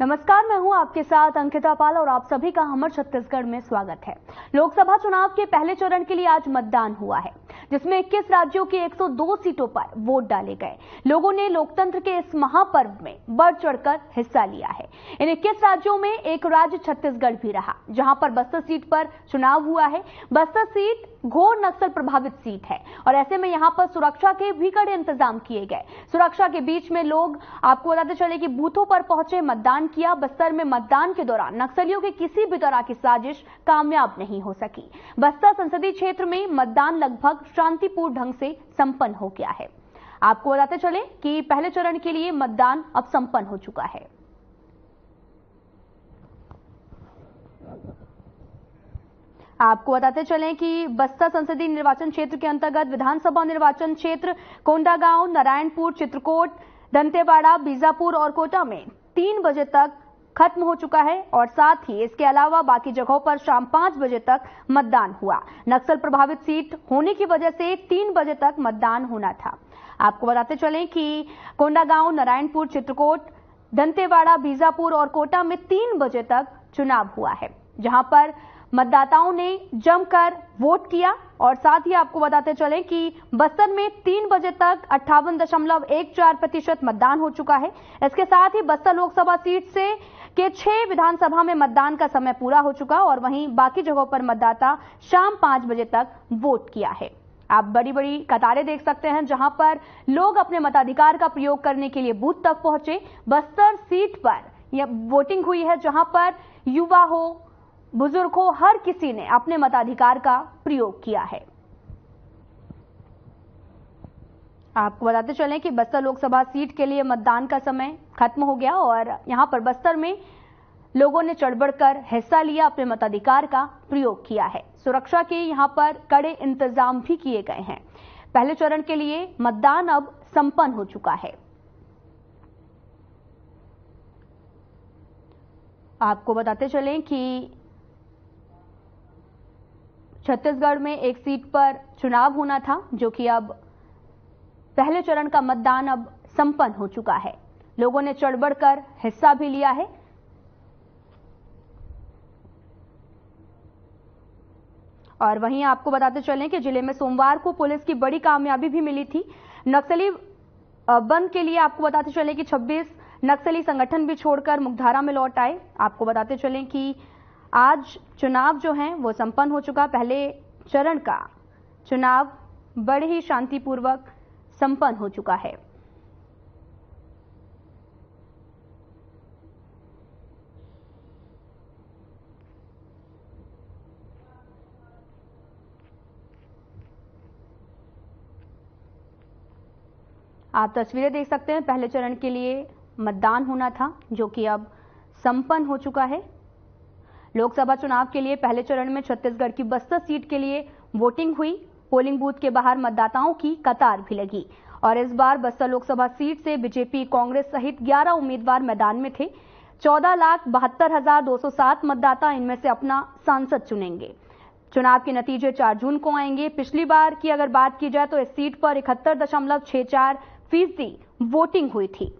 नमस्कार, मैं हूं आपके साथ अंकिता पाल और आप सभी का हमर छत्तीसगढ़ में स्वागत है। लोकसभा चुनाव के पहले चरण के लिए आज मतदान हुआ है, जिसमें 21 राज्यों की 102 सीटों पर वोट डाले गए। लोगों ने लोकतंत्र के इस महापर्व में बढ़ चढ़कर हिस्सा लिया है। इन 21 राज्यों में एक राज्य छत्तीसगढ़ भी रहा, जहां पर बस्तर सीट पर चुनाव हुआ है। बस्तर सीट घोर नक्सल प्रभावित सीट है और ऐसे में यहां पर सुरक्षा के भी कड़े इंतजाम किए गए। सुरक्षा के बीच में लोग, आपको बताते चले कि बूथों पर पहुंचे, मतदान किया। बस्तर में मतदान के दौरान नक्सलियों की किसी भी तरह की साजिश कामयाब नहीं हो सकी। बस्तर संसदीय क्षेत्र में मतदान लगभग शांतिपूर्ण ढंग से संपन्न हो गया है। आपको बताते चले कि पहले चरण के लिए मतदान अब संपन्न हो चुका है। आपको बताते चलें कि बस्तर संसदीय निर्वाचन क्षेत्र के अंतर्गत विधानसभा निर्वाचन क्षेत्र कोंडागांव, नारायणपुर, चित्रकोट, दंतेवाड़ा, बीजापुर और कोटा में 3 बजे तक खत्म हो चुका है और साथ ही इसके अलावा बाकी जगहों पर शाम 5 बजे तक मतदान हुआ। नक्सल प्रभावित सीट होने की वजह से 3 बजे तक मतदान होना था। आपको बताते चलें कि कोंडागांव, नारायणपुर, चित्रकोट, दंतेवाड़ा, बीजापुर और कोटा में 3 बजे तक चुनाव हुआ है, जहां पर मतदाताओं ने जमकर वोट किया। और साथ ही आपको बताते चलें कि बस्तर में 3 बजे तक 58.14% मतदान हो चुका है। इसके साथ ही बस्तर लोकसभा सीट से के 6 विधानसभा में मतदान का समय पूरा हो चुका और वहीं बाकी जगहों पर मतदाता शाम 5 बजे तक वोट किया है। आप बड़ी बड़ी कतारें देख सकते हैं, जहां पर लोग अपने मताधिकार का प्रयोग करने के लिए बूथ तक पहुंचे। बस्तर सीट पर यह वोटिंग हुई है, जहां पर युवा हो, बुजुर्ग हो, हर किसी ने अपने मताधिकार का प्रयोग किया है। आपको बताते चलें कि बस्तर लोकसभा सीट के लिए मतदान का समय खत्म हो गया और यहां पर बस्तर में लोगों ने चढ़ बढ़कर हिस्सा लिया, अपने मताधिकार का प्रयोग किया है। सुरक्षा के यहां पर कड़े इंतजाम भी किए गए हैं। पहले चरण के लिए मतदान अब संपन्न हो चुका है। आपको बताते चलें कि छत्तीसगढ़ में एक सीट पर चुनाव होना था, जो कि अब पहले चरण का मतदान अब संपन्न हो चुका है। लोगों ने चढ़ बढ़कर हिस्सा भी लिया है। और वहीं आपको बताते चलें कि जिले में सोमवार को पुलिस की बड़ी कामयाबी भी मिली थी। नक्सली बंद के लिए आपको बताते चलें कि 26 नक्सली संगठन भी छोड़कर मुख्यधारा में लौट आए। आपको बताते चलें कि आज चुनाव जो है वो संपन्न हो चुका। पहले चरण का चुनाव बड़े ही शांतिपूर्वक संपन्न हो चुका है। आप तस्वीरें देख सकते हैं, पहले चरण के लिए मतदान होना था, जो कि अब संपन्न हो चुका है। लोकसभा चुनाव के लिए पहले चरण में छत्तीसगढ़ की बस्तर सीट के लिए वोटिंग हुई। पोलिंग बूथ के बाहर मतदाताओं की कतार भी लगी और इस बार बस्तर लोकसभा सीट से बीजेपी, कांग्रेस सहित 11 उम्मीदवार मैदान में थे। 14,72,207 मतदाता इनमें से अपना सांसद चुनेंगे। चुनाव के नतीजे 4 जून को आएंगे। पिछली बार की अगर बात की जाए तो इस सीट पर 71.64% वोटिंग हुई थी।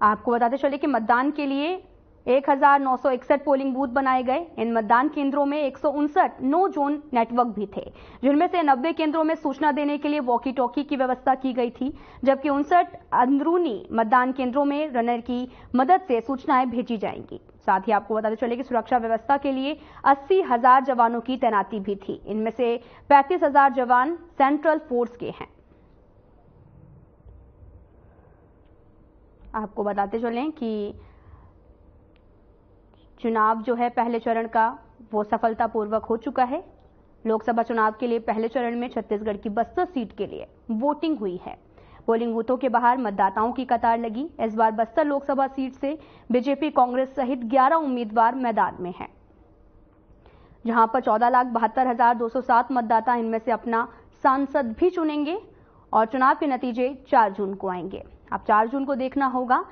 आपको बताते चले कि मतदान के लिए 1961 पोलिंग बूथ बनाए गए। इन मतदान केंद्रों में 159 नो जोन नेटवर्क भी थे, जिनमें से 90 केंद्रों में सूचना देने के लिए वॉकी टॉकी की व्यवस्था की गई थी, जबकि 59 अंदरूनी मतदान केंद्रों में रनर की मदद से सूचनाएं भेजी जाएंगी। साथ ही आपको बताते चले कि सुरक्षा व्यवस्था के लिए 80,000 जवानों की तैनाती भी थी। इनमें से 35,000 जवान सेंट्रल फोर्स के हैं। आपको बताते चलें कि चुनाव जो है पहले चरण का वो सफलतापूर्वक हो चुका है। लोकसभा चुनाव के लिए पहले चरण में छत्तीसगढ़ की बस्तर सीट के लिए वोटिंग हुई है। पोलिंग बूथों के बाहर मतदाताओं की कतार लगी। इस बार बस्तर लोकसभा सीट से बीजेपी, कांग्रेस सहित 11 उम्मीदवार मैदान में हैं, जहां पर 14,72,207 मतदाता इनमें से अपना सांसद भी चुनेंगे और चुनाव के नतीजे 4 जून को आएंगे। अब 4 जून को देखना होगा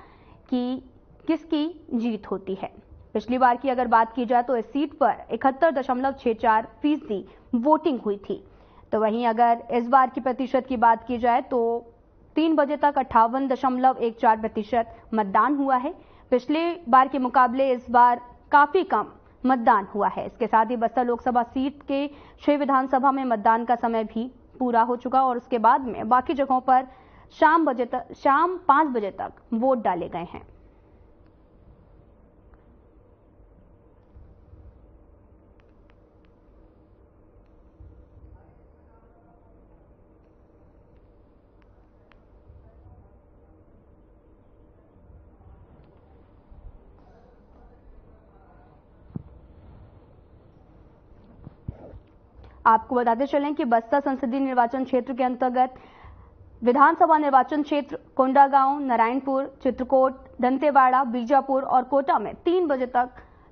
कि किसकी जीत होती है। पिछली बार की अगर बात की जाए तो इस सीट पर 71.64% वोटिंग हुई थी। तो वहीं अगर इस बार की प्रतिशत की बात की जाए तो 3 बजे तक 58.14% मतदान हुआ है। पिछले बार के मुकाबले इस बार काफी कम मतदान हुआ है। इसके साथ ही बस्तर लोकसभा सीट के 6 विधानसभा में मतदान का समय भी पूरा हो चुका और उसके बाद में बाकी जगहों पर शाम 5 बजे तक वोट डाले गए हैं। आपको बताते चलें कि बस्तर संसदीय निर्वाचन क्षेत्र के अंतर्गत विधानसभा निर्वाचन क्षेत्र कोंडागांव, नारायणपुर, चित्रकूट, दंतेवाड़ा, बीजापुर और कोटा में 3 बजे तक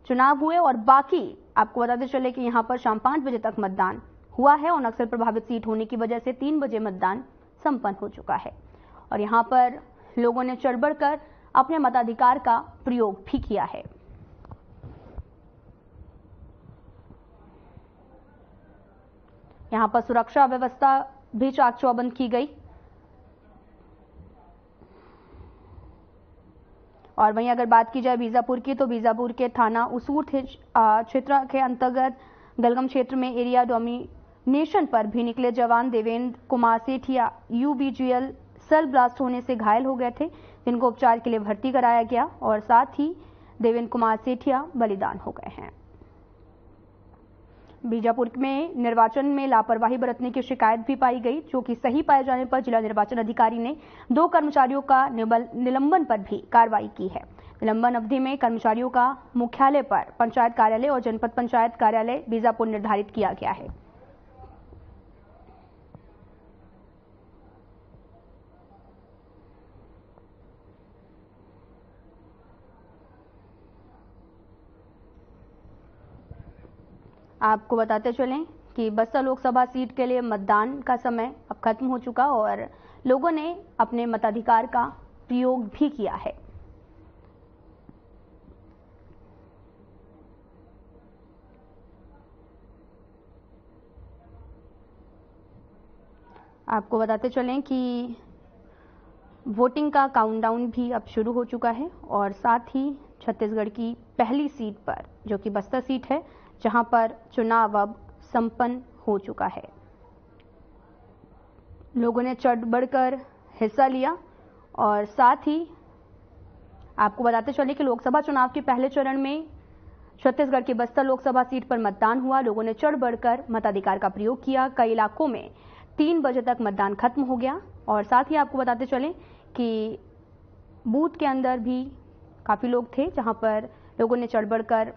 चुनाव हुए और बाकी आपको बताते चले कि यहां पर शाम 5 बजे तक मतदान हुआ है और नक्सल प्रभावित सीट होने की वजह से 3 बजे मतदान संपन्न हो चुका है और यहां पर लोगों ने चढ़ बढ़कर अपने मताधिकार का प्रयोग भी किया है। यहां पर सुरक्षा व्यवस्था भी चाक चौबंद की गई और वहीं अगर बात की जाए बीजापुर की तो बीजापुर के थाना उसूर क्षेत्र के अंतर्गत गलगम क्षेत्र में एरिया डोमिनेशन पर भी निकले जवान Devendra Kumar Sethia UBGL shell blast होने से घायल हो गए थे, जिनको उपचार के लिए भर्ती कराया गया और साथ ही देवेंद्र कुमार सेठिया बलिदान हो गए हैं। बीजापुर में निर्वाचन में लापरवाही बरतने की शिकायत भी पाई गई, जो कि सही पाए जाने पर जिला निर्वाचन अधिकारी ने 2 कर्मचारियों का निलंबन पर भी कार्रवाई की है। निलंबन अवधि में कर्मचारियों का मुख्यालय पर पंचायत कार्यालय और जनपद पंचायत कार्यालय बीजापुर निर्धारित किया गया है। आपको बताते चलें कि बस्तर लोकसभा सीट के लिए मतदान का समय अब खत्म हो चुका और लोगों ने अपने मताधिकार का प्रयोग भी किया है। आपको बताते चलें कि वोटिंग का काउंटडाउन भी अब शुरू हो चुका है और साथ ही छत्तीसगढ़ की पहली सीट पर, जो कि बस्तर सीट है, जहां पर चुनाव अब संपन्न हो चुका है। लोगों ने चढ़ बढ़कर हिस्सा लिया और साथ ही आपको बताते चले कि लोकसभा चुनाव के पहले चरण में छत्तीसगढ़ की बस्तर लोकसभा सीट पर मतदान हुआ। लोगों ने चढ़ बढ़कर मताधिकार का प्रयोग किया। कई इलाकों में 3 बजे तक मतदान खत्म हो गया और साथ ही आपको बताते चलें कि बूथ के अंदर भी काफी लोग थे, जहां पर लोगों ने चढ़ बढ़कर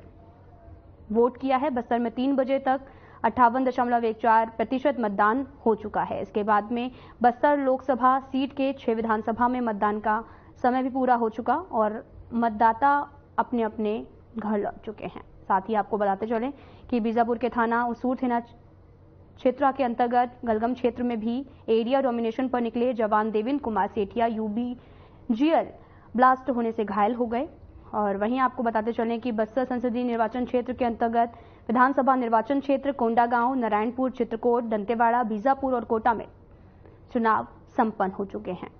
वोट किया है। बस्तर में 3 बजे तक 58.14% मतदान हो चुका है। इसके बाद में बस्तर लोकसभा सीट के 6 विधानसभा में मतदान का समय भी पूरा हो चुका और मतदाता अपने अपने घर लौट चुके हैं। साथ ही आपको बताते चलें कि बीजापुर के थाना उसूर थाना क्षेत्र के अंतर्गत गलगम क्षेत्र में भी एरिया डोमिनेशन पर निकले जवान देवेंद्र कुमार सेठिया यूबीजीएल ब्लास्ट होने से घायल हो गए और वहीं आपको बताते चलें कि बस्तर संसदीय निर्वाचन क्षेत्र के अंतर्गत विधानसभा निर्वाचन क्षेत्र कोंडागांव, नारायणपुर, चित्रकूट, दंतेवाड़ा, बीजापुर और कोटा में चुनाव संपन्न हो चुके हैं।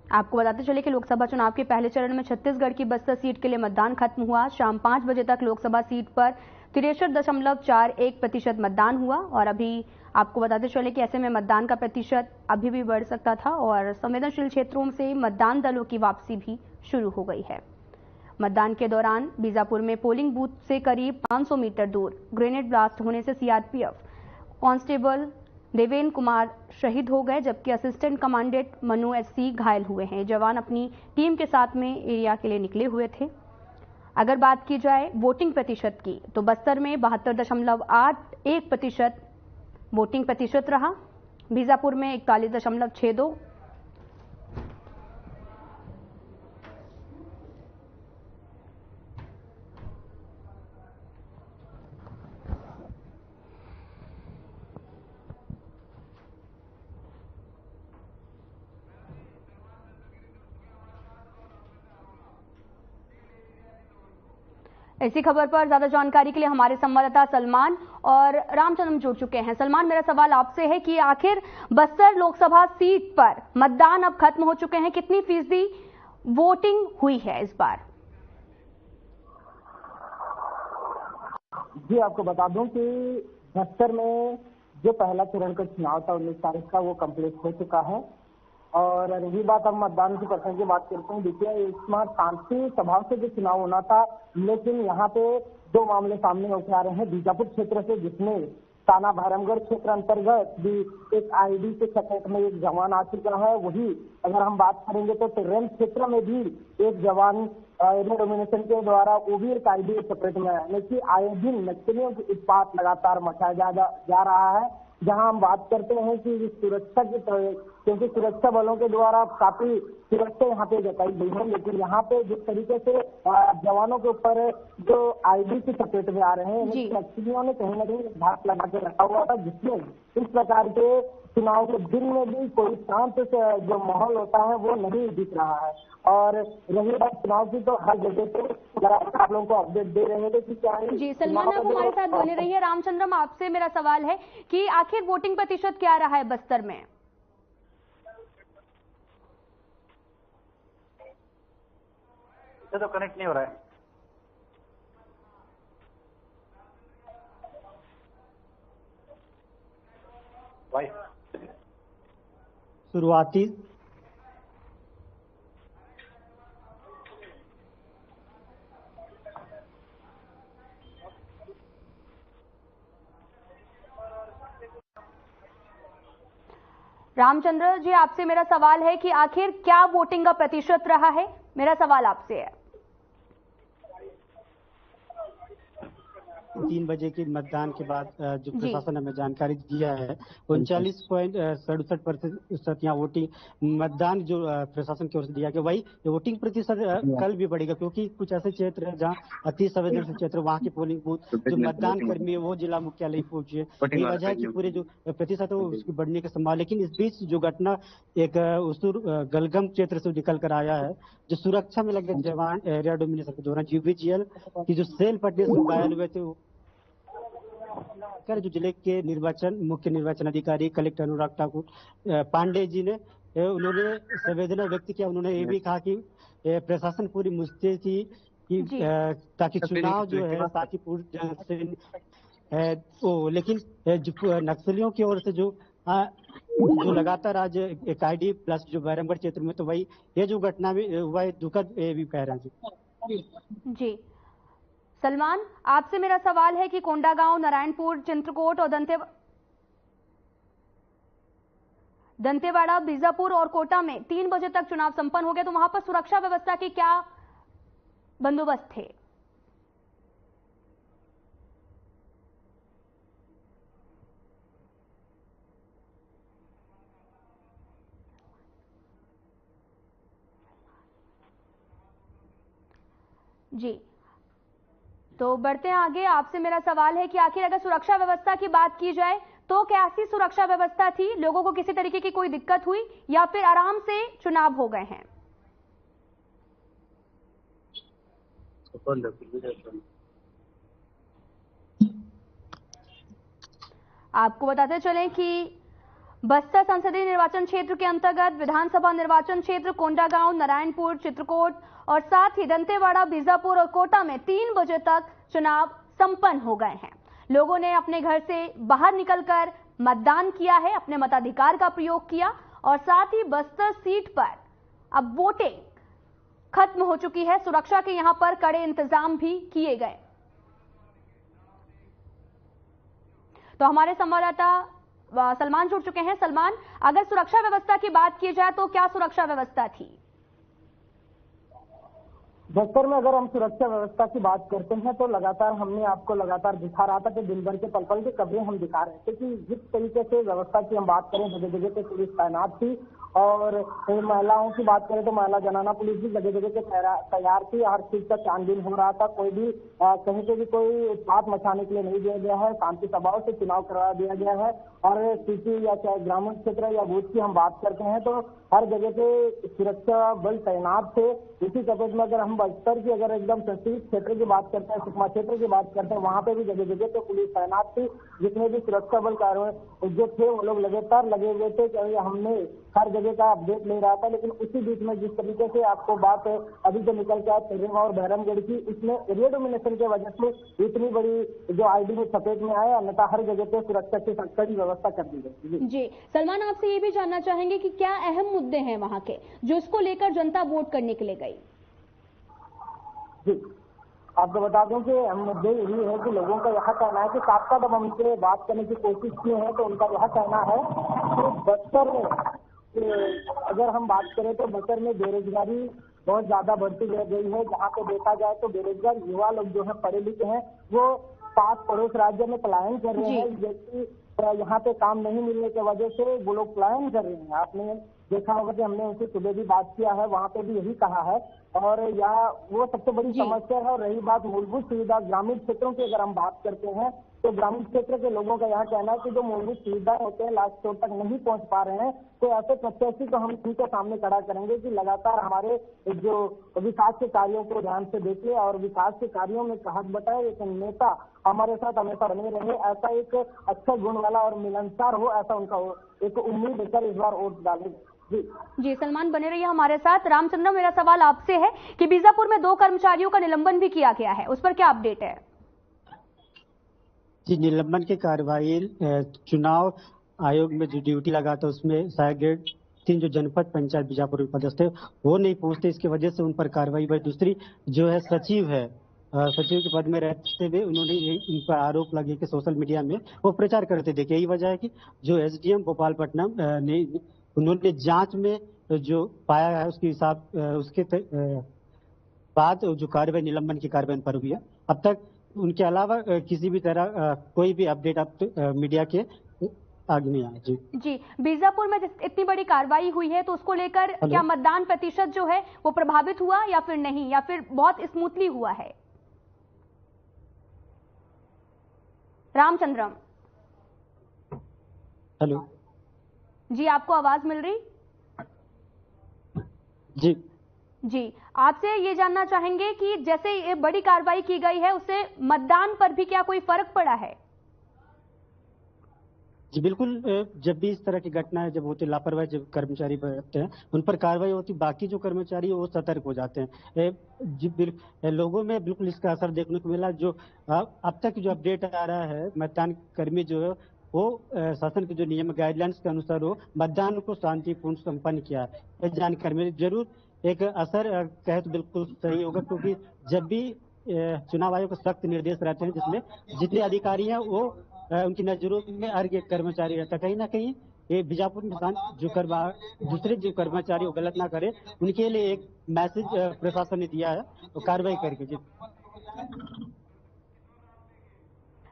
आपको बताते चले कि लोकसभा चुनाव के पहले चरण में छत्तीसगढ़ की बस्तर सीट के लिए मतदान खत्म हुआ। शाम 5 बजे तक लोकसभा सीट पर 63.41% मतदान हुआ और अभी आपको बताते चले कि ऐसे में मतदान का प्रतिशत अभी भी बढ़ सकता था और संवेदनशील क्षेत्रों से मतदान दलों की वापसी भी शुरू हो गई है। मतदान के दौरान बीजापुर में पोलिंग बूथ से करीब 500 मीटर दूर ग्रेनेड ब्लास्ट होने से सीआरपीएफ कांस्टेबल देवेंद्र कुमार शहीद हो गए, जबकि असिस्टेंट कमांडेंट मनु एससी घायल हुए हैं। जवान अपनी टीम के साथ में एरिया के लिए निकले हुए थे। अगर बात की जाए वोटिंग प्रतिशत की तो बस्तर में 72.81% वोटिंग प्रतिशत रहा। बीजापुर में 41.62, इसी खबर पर ज्यादा जानकारी के लिए हमारे संवाददाता सलमान और रामचंद्र जुड़ चुके हैं। सलमान, मेरा सवाल आपसे है कि आखिर बस्तर लोकसभा सीट पर मतदान अब खत्म हो चुके हैं, कितनी फीसदी वोटिंग हुई है इस बार? जी, आपको बता दूं कि बस्तर में जो पहला चरण का चुनाव था 19 तारीख का, वो कंप्लीट हो चुका है। और रही बात अब मतदान की परसेंट की बात करते हैं, देखिए इस बार शांति स्वभाव से जो चुनाव होना था, लेकिन यहाँ पे दो मामले सामने होकर आ रहे हैं। बीजापुर क्षेत्र से, जिसमें थाना भैरमगढ़ क्षेत्र अंतर्गत भी एक आईडी के चपेट में एक जवान आ चुका है। वही अगर हम बात करेंगे तो टिर्रेम क्षेत्र में भी एक जवान एरिया डोमिनेशन के द्वारा वो भी एक आईडी के चपेट में है। लेकिन आए दिन नक्सलियों की उत्पात लगातार मचाया जा रहा है। जहां हम बात करते हैं कि सुरक्षा की, क्योंकि सुरक्षा बलों के द्वारा काफी सुरक्षा यहाँ पे जताई गई है, लेकिन यहाँ पे जिस तरीके से जवानों के ऊपर जो आईडी की चपेट में आ रहे हैं, नक्सलियों ने कहीं ना कहीं घात लगा के रखा हुआ था, जिसमें इस प्रकार के चुनाव के दिन में भी कोई शांत जो माहौल होता है वो नहीं दिख रहा है। और रही बात चुनाव की, तो हर जगह पे आप लोगों को अपडेट दे रहे थे कि क्या जी सलमान, आप हमारे साथ बने रहिए। रामचंद्रम, आपसे मेरा सवाल है कि आखिर वोटिंग प्रतिशत क्या रहा है बस्तर में? तो कनेक्ट नहीं हो रहा है भाई। शुरुआती रामचंद्र जी, आपसे मेरा सवाल है कि आखिर क्या वोटिंग का प्रतिशत रहा है? मेरा सवाल आपसे है। 3 बजे के मतदान के बाद जो प्रशासन ने हमें जानकारी दिया है, 39.67% यहाँ वोटिंग मतदान जो प्रशासन की ओर से दिया गया, वही वोटिंग प्रतिशत कल भी बढ़ेगा, क्योंकि कुछ ऐसे क्षेत्र है जहाँ अति संवेदनशील क्षेत्र, वहाँ की पोलिंग बूथ जो मतदान कर्मी है वो जिला मुख्यालय पहुंचे। ये वजह है कि पूरे जो प्रतिशत है वो उसकी बढ़ने की संभावना। लेकिन इस बीच जो घटना एक उसूर गलगम क्षेत्र से निकल कर आया है, जो सुरक्षा में लगे जवान एरिया डोमिनेशन के दौरान जीवीजीएल की जो सेल पट्टी से घायल हुए थे, जो जिले के मुख्य निर्वाचन अधिकारी कलेक्टर अनुराग ठाकुर पांडे जी ने उन्होंने संवेदना व्यक्त किया। उन्होंने ये भी कहा कि प्रशासन पूरी मुस्तैद थी कि ताकि चुनाव जो है शांतिपूर्ण ढंग से लेकिन नक्सलियों की ओर से जो लगातार आज एक आईडी प्लस जो बैरमगढ़ क्षेत्र में, तो वही ये जो घटना भी हुआ है दुखद भी कह रहा है। जी सलमान, आपसे मेरा सवाल है कि कोंडागांव, नारायणपुर, चित्रकोट और दंतेवाड़ा, बीजापुर और कोटा में 3 बजे तक चुनाव संपन्न हो गया, तो वहां पर सुरक्षा व्यवस्था की क्या बंदोबस्त थे? जी तो बढ़ते हैं आगे। आपसे मेरा सवाल है कि आखिर अगर सुरक्षा व्यवस्था की बात की जाए तो कैसी सुरक्षा व्यवस्था थी? लोगों को किसी तरीके की कोई दिक्कत हुई या फिर आराम से चुनाव हो गए हैं? आपको बताते चलें कि बस्तर संसदीय निर्वाचन क्षेत्र के अंतर्गत विधानसभा निर्वाचन क्षेत्र कोंडागांव, नारायणपुर, चित्रकोट और साथ ही दंतेवाड़ा, बीजापुर और कोटा में 3 बजे तक चुनाव संपन्न हो गए हैं। लोगों ने अपने घर से बाहर निकलकर मतदान किया है, अपने मताधिकार का प्रयोग किया और साथ ही बस्तर सीट पर अब वोटिंग खत्म हो चुकी है। सुरक्षा के यहां पर कड़े इंतजाम भी किए गए। तो हमारे संवाददाता सलमान जुड़ चुके हैं। सलमान, अगर सुरक्षा व्यवस्था की बात की जाए तो क्या सुरक्षा व्यवस्था थी? बस्तर में अगर हम सुरक्षा व्यवस्था की बात करते हैं तो लगातार हमने आपको लगातार दिखा रहा था कि दिन भर के पल-पल की खबरें हम दिखा रहे थे कि जिस तरीके से व्यवस्था की हम बात करें, जगह जगह पे पुलिस तैनात थी और महिलाओं की बात करें तो महिला जनाना पुलिस भी जगह जगह के तैयार थी। हर चीज का छानबीन हो रहा था। कोई भी कहीं पे भी कोई उत्पात मचाने के लिए नहीं दिया गया है। शांति सभाओं से चुनाव करवा दिया गया है। और सिटी या चाहे ग्रामीण क्षेत्र या बूथ की हम बात करते हैं तो हर जगह पे सुरक्षा बल तैनात थे। इसी कपड़े में अगर हम बस्तर की अगर एकदम संसदीय क्षेत्र की बात करते हैं, सुकमा क्षेत्र की बात करते हैं, वहां पे भी जगह जगह पे पुलिस तैनात थी। जितने भी सुरक्षा बल कार्य जो थे वो लोग लगातार लगे हुए थे। हमने हर जगह का अपडेट ले रहा था, लेकिन उसी बीच में जिस तरीके से आपको बात अभी जो निकल के आए तिर्रेमा और बहरमगढ़ की, इसमें एरिया डोमिनेशन की वजह से इतनी बड़ी जो आईडी में चपेट में आए, अन्यथा हर जगह पे सुरक्षा की कड़ी व्यवस्था कर दी गई। जी सलमान, आपसे ये भी जानना चाहेंगे कि क्या अहम मुद्दे हैं वहां के जो इसको लेकर जनता वोट करने के लिए गई? जी आपको बता दूं कि मुद्दे यही है कि लोगों का यह कहना है कि साफ जब हमसे बात करने की कोशिश की है तो उनका यह कहना है कि बस्तर में अगर हम बात करें तो बस्तर में बेरोजगारी बहुत ज्यादा बढ़ती गई है। जहाँ पे देखा जाए तो बेरोजगार युवा लोग जो है पढ़े लिखे हैं वो पास पड़ोस राज्य में पलायन कर रहे हैं। जैसे यहाँ पे काम नहीं मिलने की वजह से वो लोग पलायन कर रहे हैं। आपने देखा होगा कि हमने उनसे सुबह भी बात किया है, वहाँ पे भी यही कहा है। और यहाँ वो सबसे बड़ी समस्या है। और रही बात मूलभूत सुविधा ग्रामीण क्षेत्रों की अगर हम बात करते हैं तो ग्रामीण क्षेत्र के लोगों का यह कहना है कि जो मूलभूत सुविधाएं होते हैं लास्ट स्टोर तक नहीं पहुंच पा रहे हैं। तो ऐसे प्रत्याशी को हम उनके सामने खड़ा करेंगे कि लगातार हमारे जो विकास के कार्यों को ध्यान से देखें और विकास के कार्यों में कहत बताए एक नेता हमारे साथ हमेशा बने रहे, ऐसा एक अच्छा गुण वाला और मिलनसार हो, ऐसा उनका एक उम्मीद लेकर इस बार वोट डालें। जी सलमान, बने रहिए हमारे साथ। रामचंद्र, मेरा सवाल आपसे है कि बीजापुर में 2 कर्मचारियों का निलंबन भी किया गया है, उस पर क्या अपडेट है? जी, निलंबन की कार्रवाई चुनाव आयोग में जो ड्यूटी लगा था उसमें शायद ग्रेड 3 जो जनपद पंचायत बीजापुर में पदस्थ है वो नहीं पहुंचते, इसकी वजह से उन पर कार्रवाई हुई। दूसरी जो है सचिव है, सचिव के पद में रहते हुए उन्होंने इन पर आरोप लगे कि सोशल मीडिया में वो प्रचार करते थे। यही वजह है कि जो एसडीएम गोपालपट्टनम ने उन्होंने जांच में जो पाया है उसके हिसाब उसके बाद जो कार्रवाई निलंबन की कार्रवाई पर हुई है। अब तक उनके अलावा किसी भी तरह कोई भी अपडेट अब मीडिया के आगे नहीं आया। जी बीजापुर में इतनी बड़ी कार्रवाई हुई है तो उसको लेकर क्या मतदान प्रतिशत जो है वो प्रभावित हुआ या फिर नहीं, या फिर बहुत स्मूथली हुआ है? रामचंद्रम, हेलो जी, आपको आवाज मिल रही? जी आपसे ये जानना चाहेंगे कि जैसे ये बड़ी कार्रवाई की गई है उससे मतदान पर भी क्या कोई फर्क पड़ा है? जी बिल्कुल, जब भी इस तरह की घटनाएं जब होती, लापरवाही जब कर्मचारी बरतते हैं उन पर कार्रवाई होती, बाकी जो कर्मचारी वो सतर्क हो जाते हैं। जी लोगों में बिल्कुल इसका असर देखने को मिला। जो अब तक जो अपडेट आ रहा है, मतदान कर्मी जो है वो शासन के जो नियम गाइडलाइंस के अनुसार वो मतदान को शांतिपूर्ण संपन्न किया है। इस जानकारी में जरूर एक असर कहे तो बिल्कुल सही होगा, क्योंकि जब भी चुनाव आयोग के सख्त निर्देश रहते हैं जिसमें जितने अधिकारी हैं वो उनकी नजरों में हर एक कर्मचारी रहता है। कहीं ना कहीं ये बीजापुर में जो दूसरे जो कर्मचारी वो गलत ना करे उनके लिए एक मैसेज प्रशासन ने दिया है, तो कार्रवाई करके। जी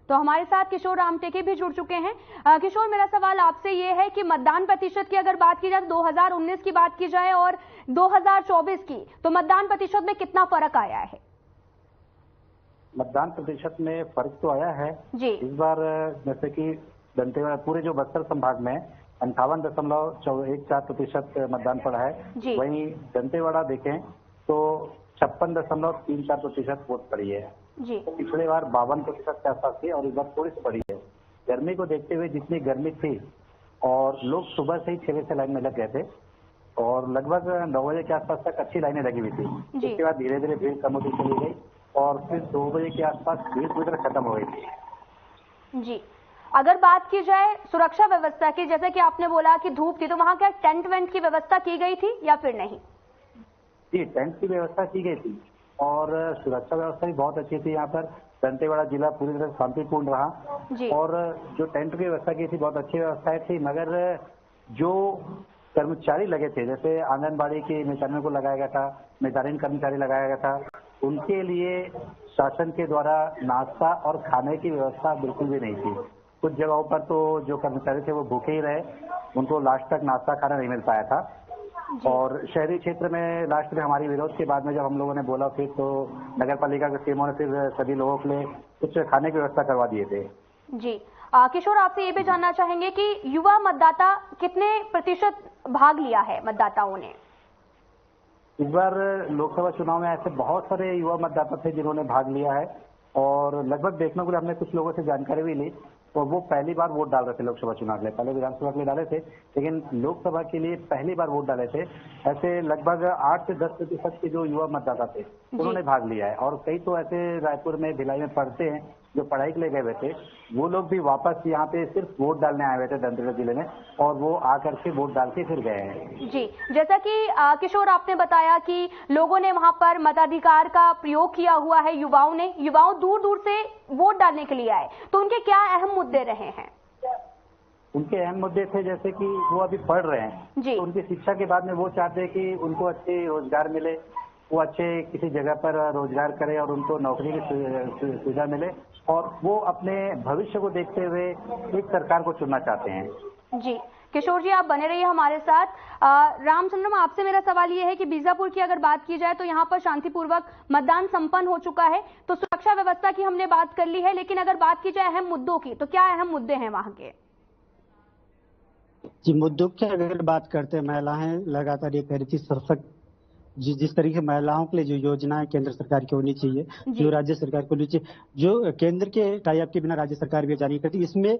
तो हमारे साथ किशोर रामटेके भी जुड़ चुके हैं। किशोर, मेरा सवाल आपसे ये है कि मतदान प्रतिशत की अगर बात की जाए, 2019 की बात की जाए और 2024 की, तो मतदान प्रतिशत में कितना फर्क आया है? मतदान प्रतिशत में फर्क तो आया है जी। इस बार, जैसे कि दंतेवाड़ा पूरे जो बस्तर संभाग में 58.14% मतदान पड़ा है, वहीं दंतेवाड़ा देखें तो 56.34% वोट पड़ी है। जी। तो पिछले बार 52% के आसपास थी और इस बार थोड़ी सी बढ़ी है। गर्मी को देखते हुए जितनी गर्मी थी और लोग सुबह से ही 6 बजे से लाइन में लग गए थे और लगभग 9 बजे के आसपास तक अच्छी लाइनें लगी हुई थी। उसके बाद धीरे धीरे भीड़ कम होती चली गई और फिर 2 बजे के आसपास भीड़ पूरी तरह खत्म हो गई थी। जी, अगर बात की जाए सुरक्षा व्यवस्था की, जैसे कि आपने बोला कि धूप थी, तो वहां क्या टेंट वेंट की व्यवस्था की गई थी या फिर नहीं? जी, टेंट की व्यवस्था की गई थी और सुरक्षा व्यवस्था भी बहुत अच्छी थी। यहाँ पर दंतेवाड़ा जिला पूरी तरह शांतिपूर्ण रहा और जो टेंट की व्यवस्था की थी बहुत अच्छी व्यवस्थाएं थी, मगर जो कर्मचारी लगे थे, जैसे आंगनबाड़ी की मितानिनों को लगाया गया था, मितानिन कर्मचारी लगाया गया था, उनके लिए शासन के द्वारा नाश्ता और खाने की व्यवस्था बिल्कुल भी नहीं थी। कुछ जगहों पर तो जो कर्मचारी थे वो भूखे ही रहे, उनको लास्ट तक नाश्ता खाना नहीं मिल पाया था। और शहरी क्षेत्र में लास्ट में हमारी विरोध के बाद में जब हम लोगों ने बोला फिर तो नगर पालिका के सीएमओ ने फिर सभी लोगों के लिए कुछ खाने की व्यवस्था करवा दिए थे। जी किशोर, आपसे ये भी जानना चाहेंगे कि युवा मतदाता कितने प्रतिशत भाग लिया है मतदाताओं ने? इस बार लोकसभा चुनाव में ऐसे बहुत सारे युवा मतदाता थे जिन्होंने भाग लिया है और लगभग देखने को हमने कुछ लोगों से जानकारी भी ली तो वो पहली बार वोट डाल रहे थे लोकसभा चुनाव के लिए। पहले विधानसभा के लिए डाले थे लेकिन लोकसभा के लिए पहली बार वोट डाले थे। ऐसे लगभग 8 से 10% के जो युवा मतदाता थे उन्होंने भाग लिया है और कई तो ऐसे रायपुर में भिलाई में पढ़ते हैं जो पढ़ाई के लिए गए हुए थे, वो लोग भी वापस यहाँ पे सिर्फ वोट डालने आए हुए थे दंतेवाड़ा जिले में और वो आकर के वोट डाल के फिर गए हैं। जी, जैसा कि किशोर आपने बताया कि लोगों ने वहां पर मताधिकार का प्रयोग किया हुआ है, युवाओं दूर दूर से वोट डालने के लिए आए, तो उनके क्या अहम मुद्दे रहे हैं? उनके अहम मुद्दे थे जैसे कि वो अभी पढ़ रहे हैं तो उनकी शिक्षा के बाद में वो चाहते हैं कि उनको अच्छे रोजगार मिले, वो अच्छे किसी जगह पर रोजगार करें और उनको नौकरी की सुविधा मिले और वो अपने भविष्य को देखते हुए एक सरकार को चुनना चाहते हैं। जी किशोर जी, आप बने रहिए हमारे साथ। रामचंद्रम, आपसे मेरा सवाल ये है कि बीजापुर की अगर बात की जाए तो यहाँ पर शांतिपूर्वक मतदान संपन्न हो चुका है, तो सुरक्षा व्यवस्था की हमने बात कर ली है, लेकिन अगर बात की जाए अहम मुद्दों की तो क्या अहम मुद्दे हैं वहां के? जी, मुद्दों की अगर बात करते हैं, महिलाएं लगातार ये कह रही थी सशक्त जिस तरीके से महिलाओं के लिए जो योजनाएं केंद्र सरकार की होनी चाहिए, जो राज्य सरकार को होनी चाहिए, जो केंद्र के टाई अप के बिना राज्य सरकार भी जारी करती, इसमें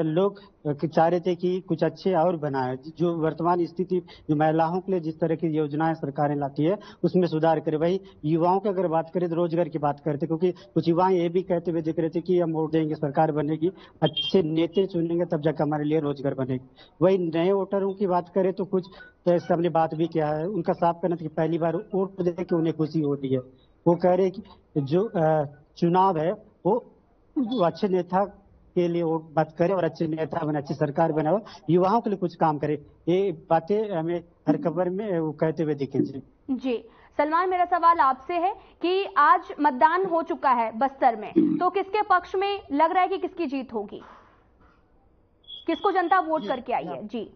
लोग चाह रहे थे कि कुछ अच्छे और बनाए। जो वर्तमान स्थिति जो महिलाओं के लिए जिस तरह की योजनाएं सरकारें लाती है उसमें सुधार करे। वही युवाओं की अगर बात करें तो रोजगार की बात करते, क्योंकि कुछ युवा ये भी कहते हुए दिख रहे थे कि हम वोट देंगे, सरकार बनेगी, अच्छे नेता चुनेंगे तब जाकर हमारे लिए रोजगार बनेगी। वही नए वोटरों की बात करें तो कुछ तो ऐसे हमने बात भी किया है, उनका साफ कहना था कि पहली बार वोट दे के उन्हें खुशी होती है। वो कह रहे कि जो चुनाव है वो अच्छे नेता के लिए वोट बात करे और अच्छे नेता बने, अच्छी सरकार बनाओ, युवाओं के लिए कुछ काम करे। ये बातें हमें हर खबर में वो कहते हुए दिखे। जी सलमान, मेरा सवाल आपसे है कि आज मतदान हो चुका है बस्तर में, तो किसके पक्ष में लग रहा है कि किसकी जीत होगी? किसको जनता वोट करके आई है? जी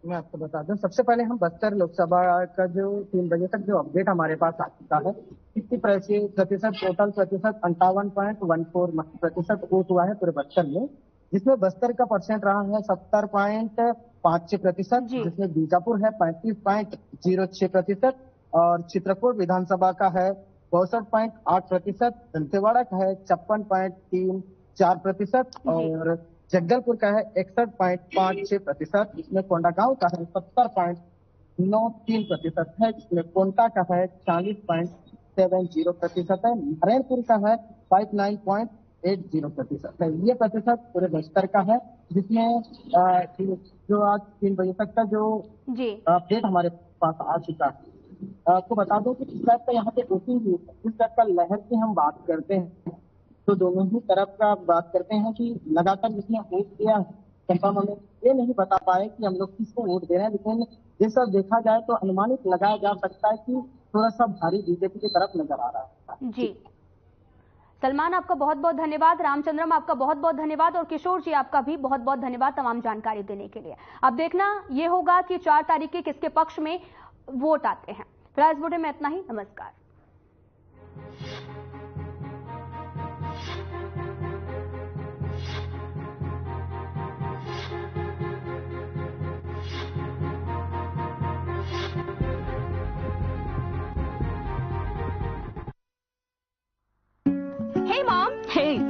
मैं आपको बता दूं, सबसे पहले हम बस्तर लोकसभा का जो 3 बजे तक जो अपडेट हमारे पास आ चुका है, 50% टोटल प्रतिशत 58.14% वोट हुआ है पूरे बस्तर में, जिसमें बस्तर का परसेंट रहा है 70.56%, जिसमें बीजापुर है 35.06% और चित्रकूट विधानसभा का है 62.8%, दंतेवाड़ा का है 56.34% और जगदलपुर का है 61.56%, जिसमें कोंडागांव का है 70.93% है, जिसमें कोंटा का है 40.70% है, नारायणपुर का है 59.80% है। ये प्रतिशत पूरे बस्तर का है, जिसमें जो आज 3 बजे तक का जो अपडेट हमारे पास आ चुका है। आपको बता दो कि इस टाइप का यहाँ पे वोटिंग हुई है, इस टाइप का लहर की हम बात करते हैं तो दोनों ही तरफ का बात करते हैं कि लगातार जिसने वोट दिया है, कंफर्म हमें ये नहीं बता पाए कि हम लोग किसको वोट दे रहे हैं, लेकिन ये सब देखा जाए तो अनुमानित लगाया जा सकता है कि थोड़ा सा भारी बीजेपी की तरफ नजर आ रहा है। जी सलमान, आपका बहुत बहुत धन्यवाद। रामचंद्रम, आपका बहुत बहुत धन्यवाद और किशोर जी आपका भी बहुत बहुत धन्यवाद तमाम जानकारी देने के लिए। अब देखना ये होगा कि 4 तारीख के किसके पक्ष में वोट आते हैं। फिलहाल इस बुलेटिन में इतना ही। नमस्कार। Hey, Mom. Hey.